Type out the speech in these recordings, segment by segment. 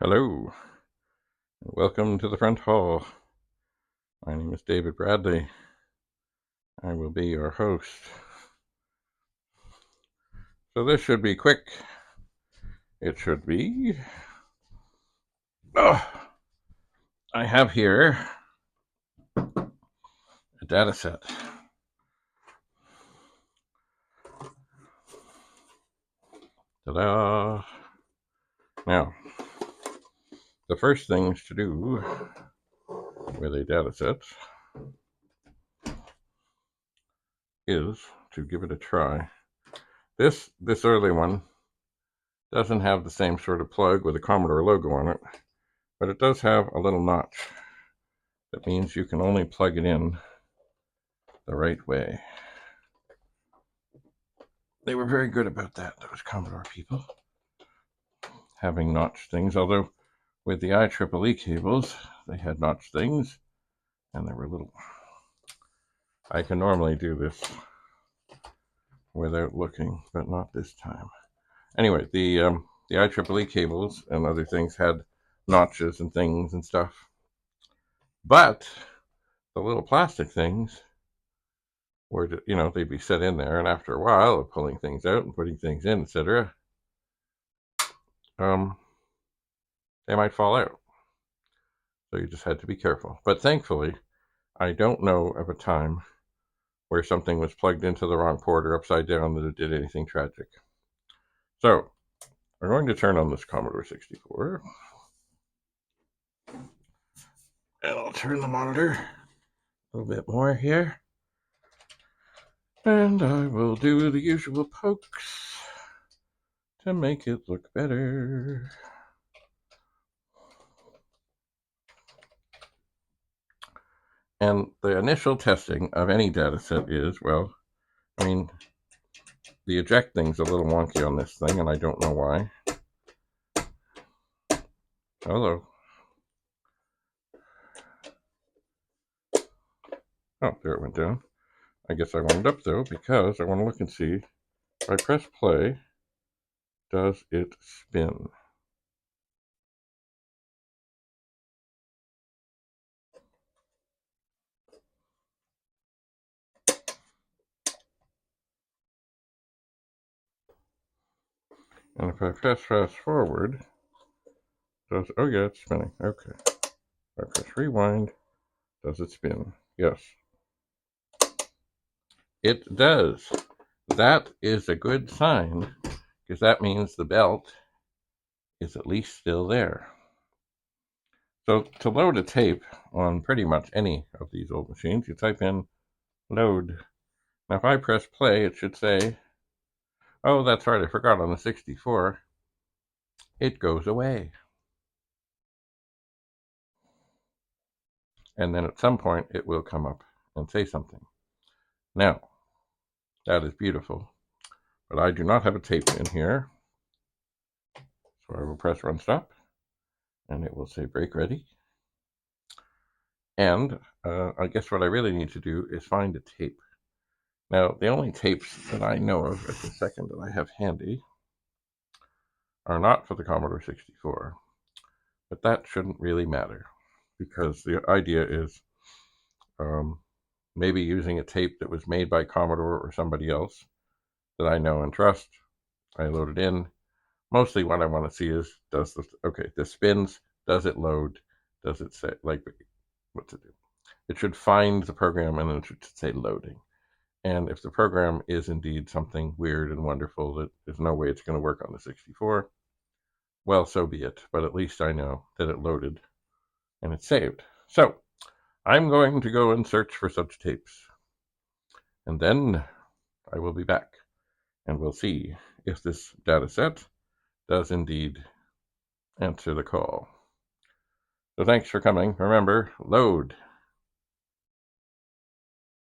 Hello, and welcome to the front hall. My name is David Bradley. I will be your host. So this should be quick. It should be. I have here a data set. Ta-da! Now, the first things to do with a data set is to give it a try. This early one doesn't have the same sort of plug with a Commodore logo on it, but it does have a little notch. That means you can only plug it in the right way. They were very good about that, those Commodore people, having notched things, although with the IEEE cables, they had notched things, and they were little. I can normally do this without looking, but not this time. Anyway, the IEEE cables and other things had notches and things and stuff, but the little plastic things were, they'd be set in there, and after a while of pulling things out and putting things in, etc., they might fall out. So you just had to be careful. But thankfully, I don't know of a time where something was plugged into the wrong port or upside down that it did anything tragic. So we're going to turn on this Commodore 64. And I'll turn the monitor a little bit more here. And I will do the usual pokes to make it look better. And the initial testing of any data set is, well, I mean, the eject thing's a little wonky on this thing, and I don't know why. Hello. Oh, there it went down. I guess I wound up, though, because I want to look and see, if I press play, does it spin? And if I press fast forward, oh yeah, it's spinning. Okay. If I press rewind, does it spin? Yes. It does. That is a good sign, because that means the belt is at least still there. So to load a tape on pretty much any of these old machines, you type in load. Now if I press play, it should say, oh, that's right, I forgot, on the 64, it goes away. And then at some point, it will come up and say something. Now, that is beautiful, but I do not have a tape in here. So I will press run stop, and it will say break ready. And I guess what I really need to do is find a tape. Now, the only tapes that I know of at the second that I have handy are not for the Commodore 64, but that shouldn't really matter, because the idea is maybe using a tape that was made by Commodore or somebody else that I know and trust. I load it in. Mostly what I want to see is, this spins, does it load, does it say, like, what to do? It should find the program and then it should say loading. And if the program is indeed something weird and wonderful that there's no way it's going to work on the 64, well, so be it. But at least I know that it loaded and it's saved. So I'm going to go and search for such tapes. And then I will be back and we'll see if this data set does indeed answer the call. So thanks for coming. Remember, load.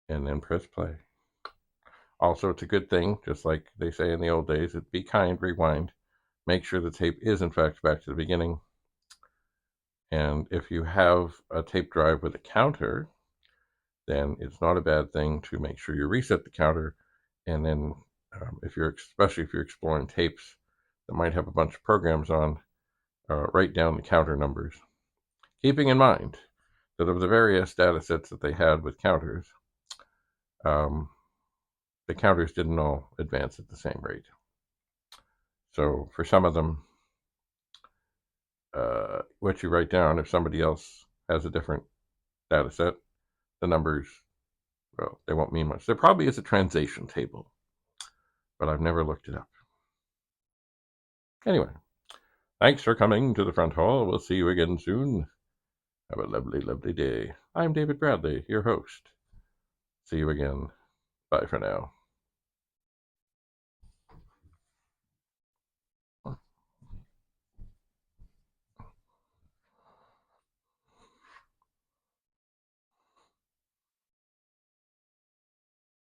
And then press play. Also, it's a good thing, just like they say in the old days, be kind, rewind. Make sure the tape is in fact back to the beginning. And if you have a tape drive with a counter, then it's not a bad thing to make sure you reset the counter. And then especially if you're exploring tapes that might have a bunch of programs on, write down the counter numbers, keeping in mind that of the various data sets that they had with counters, the counters didn't all advance at the same rate. So for some of them, what you write down, if somebody else has a different data set, the numbers, well, they won't mean much. There probably is a translation table, but I've never looked it up. Anyway, thanks for coming to the front hall. We'll see you again soon. Have a lovely, lovely day. I'm David Bradley, your host. See you again. Bye for now.